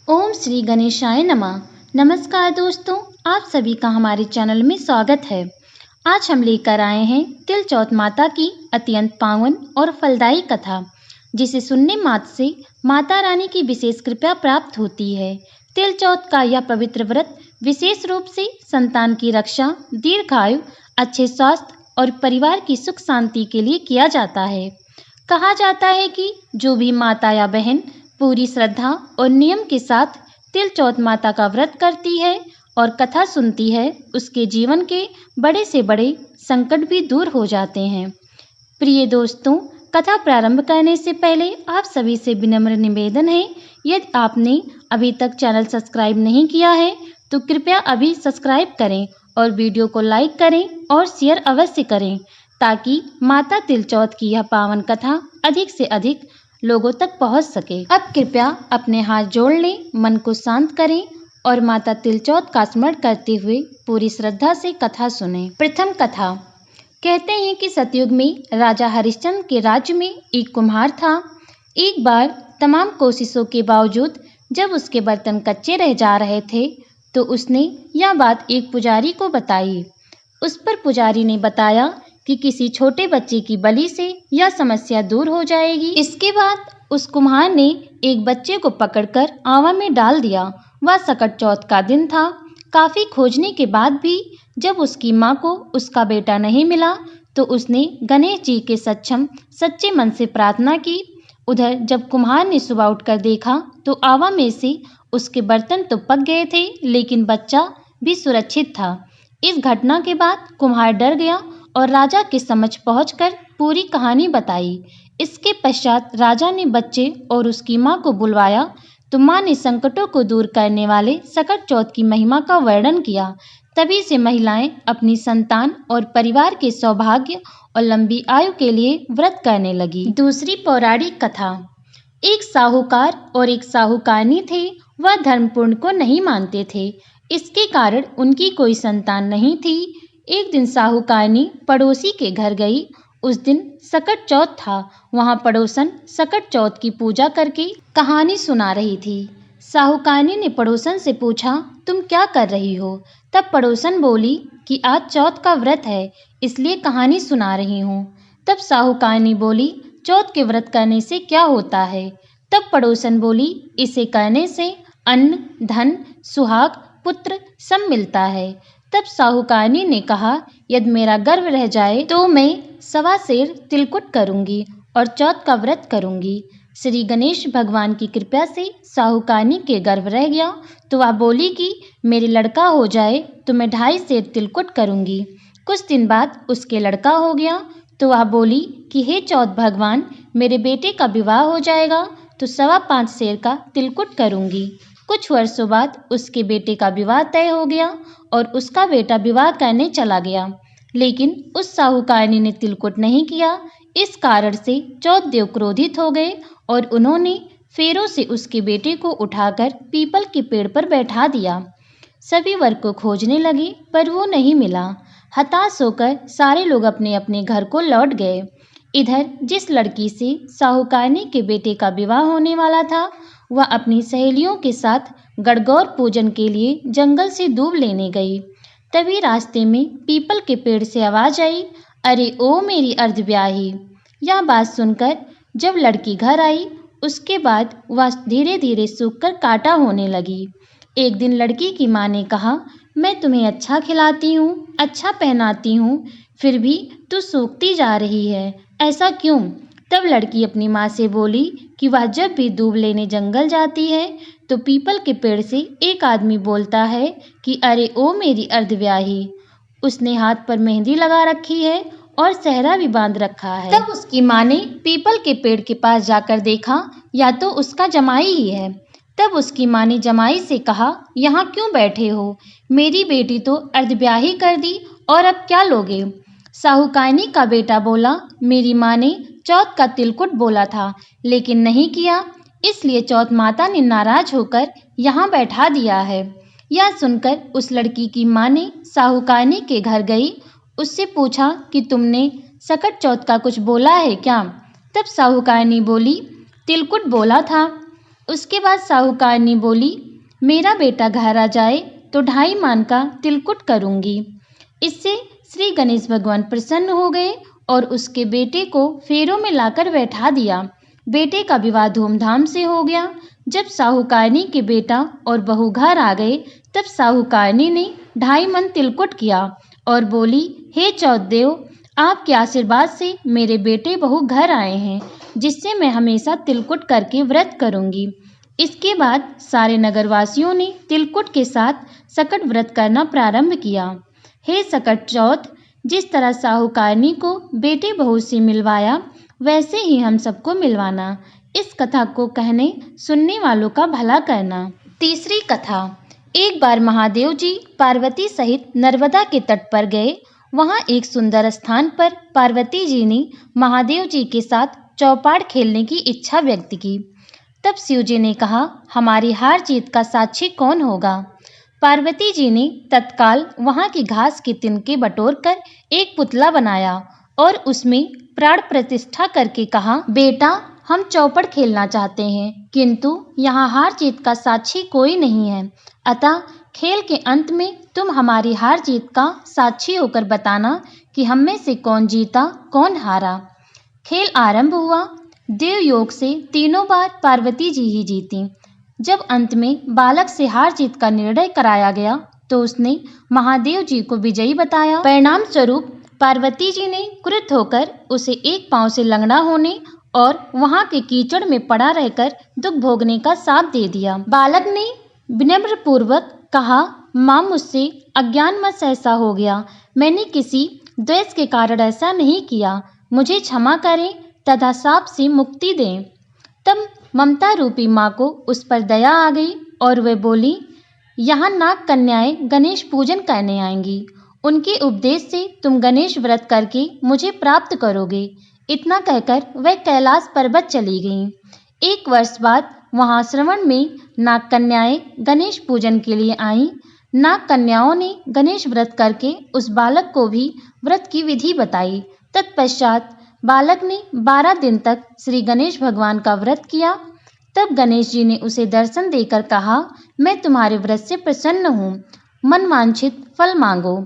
ओम श्री गणेशाय नमः। नमस्कार दोस्तों, आप सभी का हमारे चैनल में स्वागत है। आज हम लेकर आए हैं तिल चौथ माता की अत्यंत पावन और फलदायी कथा, जिसे सुनने मात्र से माता रानी की विशेष कृपा प्राप्त होती है। तिल चौथ का यह पवित्र व्रत विशेष रूप से संतान की रक्षा, दीर्घायु, अच्छे स्वास्थ्य और परिवार की सुख शांति के लिए किया जाता है। कहा जाता है कि जो भी माता या बहन पूरी श्रद्धा और नियम के साथ तिल चौथ माता का व्रत करती है और कथा सुनती है, उसके जीवन के बड़े से बड़े संकट भी दूर हो जाते हैं। प्रिय दोस्तों, कथा प्रारंभ करने से पहले आप सभी से विनम्र निवेदन है, यदि आपने अभी तक चैनल सब्सक्राइब नहीं किया है तो कृपया अभी सब्सक्राइब करें और वीडियो को लाइक करें और शेयर अवश्य करें, ताकि माता तिल चौथ की यह पावन कथा अधिक से अधिक लोगों तक पहुंच सके। अब कृपया अपने हाथ जोड़ लें, मन को शांत करें और माता तिल चौथ का स्मरण करते हुए पूरी श्रद्धा से कथा सुनें। प्रथम कथा। कहते हैं कि सतयुग में राजा हरिश्चंद्र के राज्य में एक कुम्हार था। एक बार तमाम कोशिशों के बावजूद जब उसके बर्तन कच्चे रह जा रहे थे तो उसने यह बात एक पुजारी को बताई। उस पर पुजारी ने बताया कि किसी छोटे बच्चे की बलि से यह समस्या दूर हो जाएगी। इसके बाद उस कुम्हार ने एक बच्चे को पकड़कर आवा में डाल दिया। वह सकट चौथ का दिन था। काफी खोजने के बाद भी जब उसकी माँ को उसका बेटा नहीं मिला तो उसने गणेश जी के सच्चे मन से प्रार्थना की। उधर जब कुम्हार ने सुबह उठकर देखा तो आवा में से उसके बर्तन तो पक गए थे, लेकिन बच्चा भी सुरक्षित था। इस घटना के बाद कुम्हार डर गया और राजा के समक्ष पहुंचकर पूरी कहानी बताई। इसके पश्चात राजा ने बच्चे और उसकी माँ को बुलवाया तो माँ ने संकटों को दूर करने वाले सकट चौथ की महिमा का वर्णन किया। तभी से महिलाएं अपनी संतान और परिवार के सौभाग्य और लंबी आयु के लिए व्रत करने लगी। दूसरी पौराणिक कथा। एक साहूकार और एक साहूकारनी थे। वह धर्म पूर्ण को नहीं मानते थे, इसके कारण उनकी कोई संतान नहीं थी। एक दिन साहूकारनी पड़ोसी के घर गई। उस दिन सकट चौथ था। वहां पड़ोसन सकट चौथ की पूजा करके कहानी सुना रही थी। साहूकारनी ने पड़ोसन से पूछा, तुम क्या कर रही हो? तब पड़ोसन बोली कि आज चौथ का व्रत है, इसलिए कहानी सुना रही हूँ। तब साहूकारनी बोली, चौथ के व्रत करने से क्या होता है? तब पड़ोसन बोली, इसे करने से अन्न, धन, सुहाग, पुत्र सब मिलता है। तब साहूकारनी ने कहा, यदि मेरा गर्व रह जाए तो मैं 1.25 सेर तिलकुट करूंगी और चौथ का व्रत करूंगी। श्री गणेश भगवान की कृपा से साहूकारनी के गर्व रह गया तो वह बोली कि मेरे लड़का हो जाए तो मैं 2.5 सेर तिलकुट करूंगी। कुछ दिन बाद उसके लड़का हो गया तो वह बोली कि हे चौथ भगवान, मेरे बेटे का विवाह हो जाएगा तो 5.25 सेर का तिलकुट करूंगी। कुछ वर्षों बाद उसके बेटे का विवाह तय हो गया और उसका बेटा विवाह करने चला गया, लेकिन उस साहूकारनी ने तिलकुट नहीं किया। इस कारण से चौथ देव क्रोधित हो गए और उन्होंने फेरों से उसके बेटे को उठाकर पीपल के पेड़ पर बैठा दिया। सभी वर को खोजने लगे पर वो नहीं मिला। हताश होकर सारे लोग अपने अपने घर को लौट गए। इधर जिस लड़की से साहूकारनी के बेटे का विवाह होने वाला था, वह अपनी सहेलियों के साथ गणगौर पूजन के लिए जंगल से दूब लेने गई। तभी रास्ते में पीपल के पेड़ से आवाज आई, अरे ओ मेरी अर्धब्याही। यह बात सुनकर जब लड़की घर आई, उसके बाद वह धीरे धीरे सूखकर कांटा होने लगी। एक दिन लड़की की माँ ने कहा, मैं तुम्हें अच्छा खिलाती हूँ, अच्छा पहनाती हूँ, फिर भी तू सूखती जा रही है, ऐसा क्यों? तब लड़की अपनी माँ से बोली कि वह जब भी दूब लेने जंगल जाती है तो पीपल के पेड़ से एक आदमी बोलता है कि अरे ओ मेरी अर्धब्याही। उसने हाथ पर मेहंदी लगा रखी है और सेहरा भी बांध रखा है। तब उसकी माँ ने पीपल के पेड़ के पास जाकर देखा, या तो उसका जमाई ही है। तब उसकी माँ ने जमाई से कहा, यहाँ क्यों बैठे हो? मेरी बेटी तो अर्धब्याही कर दी और अब क्या लोगे? साहूकारनी का बेटा बोला, मेरी माँ ने चौथ का तिलकुट बोला था लेकिन नहीं किया, इसलिए चौथ माता ने नाराज होकर यहाँ बैठा दिया है। यह सुनकर उस लड़की की माँ ने साहूकारनी के घर गई। उससे पूछा कि तुमने सकट चौथ का कुछ बोला है क्या? तब साहूकारनी बोली, तिलकुट बोला था। उसके बाद साहूकारनी बोली, मेरा बेटा घर आ जाए तो 2.5 मान का तिलकुट करूंगी। इससे श्री गणेश भगवान प्रसन्न हो गए और उसके बेटे को फेरों में लाकर बैठा दिया। बेटे का विवाह धूमधाम से हो गया। जब साहूकारनी के बेटा और बहू घर आ गए तब साहूकारनी ने 2.5 मन तिलकुट किया और बोली, हे चौथदेव, आपके आशीर्वाद से मेरे बेटे बहू घर आए हैं, जिससे मैं हमेशा तिलकुट करके व्रत करूंगी। इसके बाद सारे नगरवासियों ने तिलकुट के साथ सकट व्रत करना प्रारंभ किया। हे सकट चौथ, जिस तरह साहूकारनी को बेटे बहू से मिलवाया वैसे ही हम सबको मिलवाना। इस कथा को कहने सुनने वालों का भला करना। तीसरी कथा। एक बार महादेव जी पार्वती सहित नर्मदा के तट पर गए। वहां एक सुंदर स्थान पर पार्वती जी ने महादेव जी के साथ चौपाड़ खेलने की इच्छा व्यक्त की। तब शिव जी ने कहा, हमारी हार जीत का साक्षी कौन होगा? पार्वती जी ने तत्काल वहां की घास के तिनके बटोरकर एक पुतला बनाया और उसमें प्राण प्रतिष्ठा करके कहा, बेटा, हम चौपड़ खेलना चाहते हैं, किंतु यहाँ हार जीत का साक्षी कोई नहीं है। अतः खेल के अंत में तुम हमारी हार जीत का साक्षी होकर बताना कि हम में से कौन जीता कौन हारा। खेल आरंभ हुआ। देव योग से तीनों बार पार्वती जी ही जीती। जब अंत में बालक से हार जीत का निर्णय कराया गया तो उसने महादेव जी को विजयी बताया। परिणाम स्वरूप पार्वती जी ने क्रुद्ध होकर उसे एक पांव से लंगड़ा होने और वहां के कीचड़ में पड़ा रहकर दुख भोगने का शाप दे दिया। बालक ने विनम्र पूर्वक कहा, माँ, मुझसे अज्ञानवश ऐसा हो गया। मैंने किसी द्वेष के कारण ऐसा नहीं किया। मुझे क्षमा करें तथा शाप से मुक्ति दें। तब ममता रूपी माँ को उस पर दया आ गई और वह बोली, यहाँ नाग कन्याएं गणेश पूजन करने आएंगी। उनके उपदेश से तुम गणेश व्रत करके मुझे प्राप्त करोगे। इतना कहकर वह कैलाश पर्वत चली गईं। 1 वर्ष बाद वहां श्रवण में नाग कन्याएं गणेश पूजन के लिए आईं। नाग कन्याओं ने गणेश व्रत करके उस बालक को भी व्रत की विधि बताई। तत्पश्चात बालक ने 12 दिन तक श्री गणेश भगवान का व्रत किया। तब गणेश जी ने उसे दर्शन देकर कहा, मैं तुम्हारे व्रत से प्रसन्न हूँ, मन वांछित फल मांगो।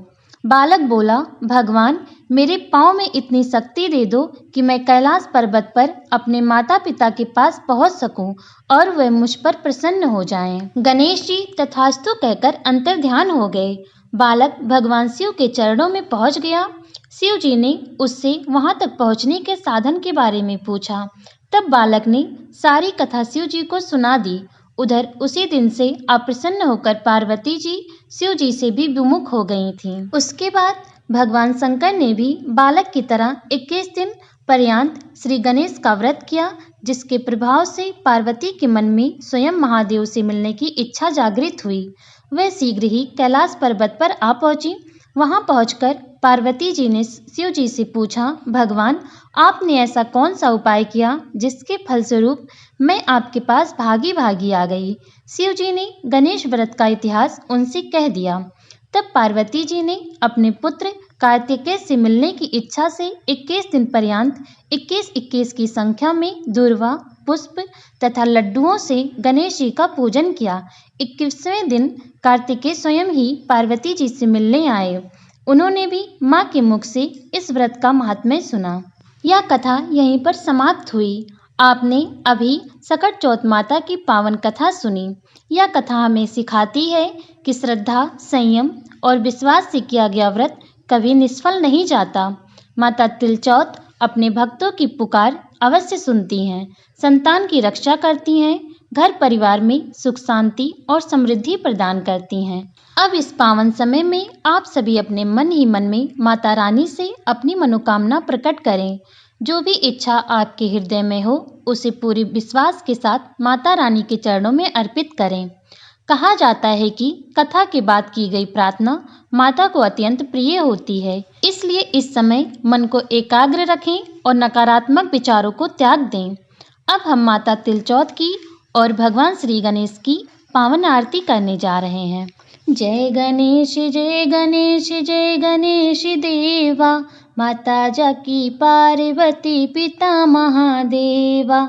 बालक बोला, भगवान, मेरे पाँव में इतनी शक्ति दे दो कि मैं कैलाश पर्वत पर अपने माता पिता के पास पहुंच सकूं और वे मुझ पर प्रसन्न हो जाएं। गणेश जी तथास्तु कहकर अंतर्ध्यान हो गए। बालक भगवान शिव के चरणों में पहुंच गया। शिव जी ने उससे वहां तक पहुंचने के साधन के बारे में पूछा। तब बालक ने सारी कथा शिव जी को सुना दी। उधर उसी दिन से अप्रसन्न होकर पार्वती जी शिव जी से भी विमुख हो गई थीं। उसके बाद भगवान शंकर ने भी बालक की तरह 21 दिन पर्यंत श्री गणेश का व्रत किया, जिसके प्रभाव से पार्वती के मन में स्वयं महादेव से मिलने की इच्छा जागृत हुई। वह शीघ्र ही कैलाश पर्वत पर आ पहुंची। वहां पहुंचकर पार्वती जी ने शिव जी से पूछा, भगवान, आपने ऐसा कौन सा उपाय किया जिसके फलस्वरूप मैं आपके पास भागी भागी आ गई? शिव जी ने गणेश व्रत का इतिहास उनसे कह दिया। तब पार्वती जी ने अपने पुत्र कार्तिकेय से मिलने की इच्छा से 21 दिन पर्यंत 21-21 की संख्या में दूर्वा, पुष्प तथा लड्डुओं से गणेश जी का पूजन किया। 21वें दिन कार्तिकेय स्वयं ही पार्वती जी से मिलने आए। उन्होंने भी माँ के मुख से इस व्रत का महात्म्य सुना। यह कथा यहीं पर समाप्त हुई। आपने अभी सकट चौथ माता की पावन कथा सुनी। यह कथा हमें सिखाती है कि श्रद्धा, संयम और विश्वास से किया गया व्रत कभी निष्फल नहीं जाता। माता तिलचौथ अपने भक्तों की पुकार अवश्य सुनती हैं, संतान की रक्षा करती हैं, घर परिवार में सुख शांति और समृद्धि प्रदान करती हैं। अब इस पावन समय में आप सभी अपने मन ही मन में माता रानी से अपनी मनोकामना प्रकट करें। जो भी इच्छा आपके हृदय में हो उसे पूरे विश्वास के साथ माता रानी के चरणों में अर्पित करें। कहा जाता है कि कथा के बाद की गई प्रार्थना माता को अत्यंत प्रिय होती है। इसलिए इस समय मन को एकाग्र रखें और नकारात्मक विचारों को त्याग दें। अब हम माता तिलचौथ की और भगवान श्री गणेश की पावन आरती करने जा रहे हैं। जय गणेश जय गणेश जय गणेश देवा, माता जाकी पार्वती पिता महादेवा।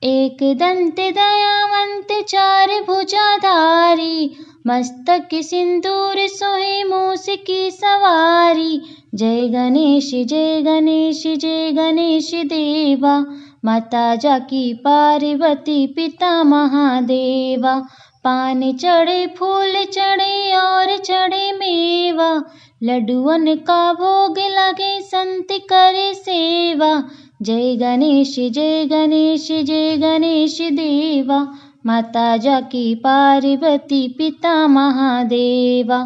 एक दंत दयावंत चार भुजाधारी, मस्तक सिंदूर सोहे मूस की सवारी। जय गणेश जय गणेश जय गणेश देवा, माता जाकी पार्वती पिता महादेवा। पान चढ़े फूल चढ़े और चढ़े मेवा, लड्डुअन का भोग लगे संत करे सेवा। जय गणेश जय गणेश जय गणेश देवा, माता जाकी पार्वती पिता महादेवा।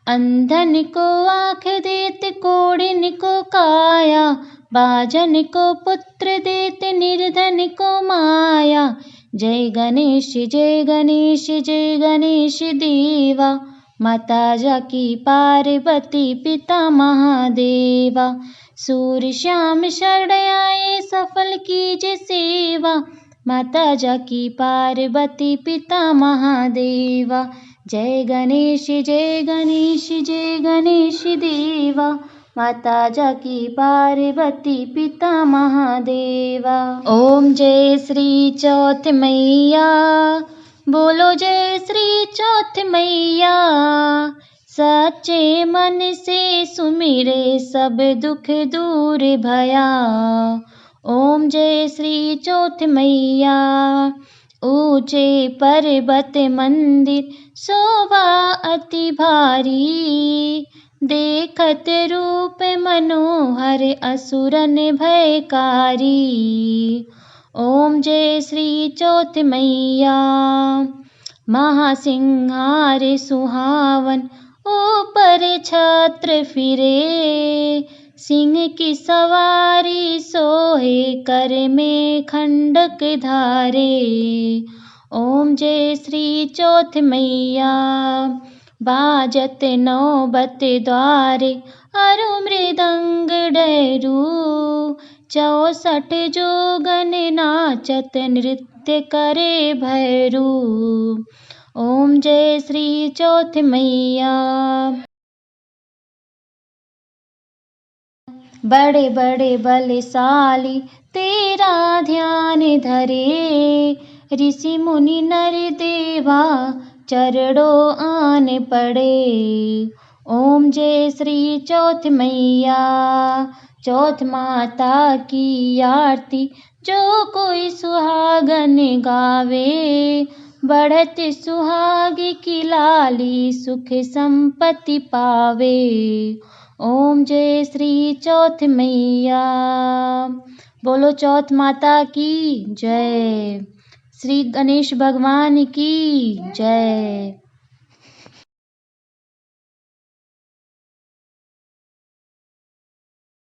अंधन को आँख देत कोढ़िन को काया, बाजन को पुत्र देत निर्धन को माया। जय गणेश जय गणेश जय गणेश देवा, माता जाकी पार्वती पिता महादेवा। सूर्य श्याम शरण आए सफल कीजे सेवा, माता जाकी पार्वती पिता महादेवा। जय गणेश जय गणेश जय गणेश देवा, माता जाकी पार्वती पिता महादेवा। ओम जय श्री चौथ मैया, बोलो जय श्री चौथ मैया। सच्चे मन से सुमिरे सब दुख दूर भया। ओम जय श्री चौथ मैया। ऊंचे पर्वत मंदिर शोभा अति भारी, देखत रूप मनोहर असुरन भयकारी। ओम जय श्री चौथ मैया। महासिंहार सुहावन ऊपर छत्र फिरे, सिंह की सवारी सोहे कर में खंडक धारे। ओम जय श्री चौथ मैया। बाजत नौबत द्वारे अरु मृदंग डहरू, 64 जोगन नाचत नृत्य करे भैरू। ओम जय श्री चौथ मैया। बड़े बड़े बलशाली तेरा ध्यान धरे, ऋषि मुनि नर देवा चरणों आन पड़े। ओम जय श्री चौथ मैया। चौथ माता की आरती जो कोई सुहागन गावे, बढ़त सुहाग की लाली सुख संपत्ति पावे। ओम जय श्री चौथ मैया। बोलो चौथ माता की जय। श्री गणेश भगवान की जय।